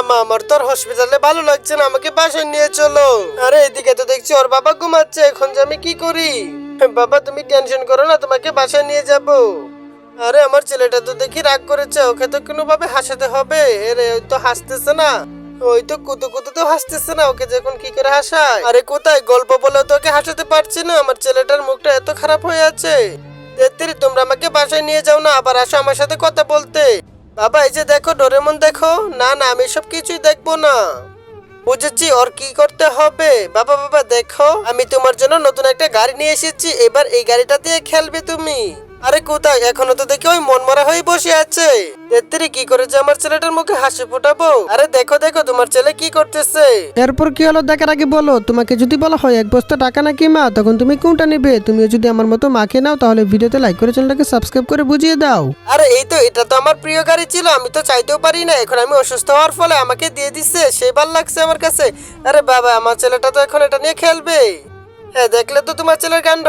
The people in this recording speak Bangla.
মা আমার তো আর হসপিটালে ভালো লাগছে না, আমাকে বাসায় নিয়ে চলো। আরে এদিকে তো দেখছি ওর বাবা ঘুমাচ্ছে, এখন যে আমি কি করি? বাবা তুমি টেনশন করো না, তোমাকে বাসায় নিয়ে যাব। আরে আমার ছেলেটা তো দেখি রাগ করেছে, ওকে তো কোনোভাবে হাসাতে হবে। আরে ওই তো হাসতেছে না, ওই তো কুতু কুতু তো হাসতেছে না, ওকে যখন কি করে হাসায়? আরে কোথায় গল্প বলে তো ওকে হাসাতে পারছি না, আমার ছেলেটার মুখটা এত খারাপ হয়ে আছে। তেত্রি তোমরা আমাকে বাসায় নিয়ে যাও না, আবার আসো আমার সাথে কথা বলতে। বাবা এই যে দেখো ডোরেমন দেখো। না না আমি সব কিছুই দেখবো না। বুঝেছি ওর কি করতে হবে। বাবা বাবা দেখো আমি তোমার জন্য নতুন একটা গাড়ি নিয়ে এসেছি, এবার এই গাড়িটা দিয়ে খেলবে তুমি। আরে কোথায়, এখনো তো দেখি ওই মনমরা হয়ে বসে আছে। তেত্রি কি করে যে আমার ছেলেটার মুখে হাসি ফোটাবো? আরে দেখো দেখো তোমার ছেলে কি করতেছে। এরপর কি হলো দেখার আগে বলো, তোমাকে যদি বলা হয় এক বস্তা টাকা নাকি মা, তখন তুমি কোনটা নেবে? তুমিও যদি আমার মতো মাকে নাও তাহলে ভিডিওতে লাইক করে চ্যানেলটাকে সাবস্ক্রাইব করে বুঝিয়ে দাও। আরে এই তো, এটা তো আমার প্রিয় গাড়ি ছিল, আমি তো চাইতেও পারি না, এখন আমি অসুস্থ হওয়ার ফলে আমাকে দিয়ে দিচ্ছে, সেই ভাল লাগছে আমার কাছে। আরে বাবা আমার ছেলেটা তো এখন এটা নিয়ে খেলবে। হ্যাঁ দেখলে তো তোমার ছেলের কাণ্ড।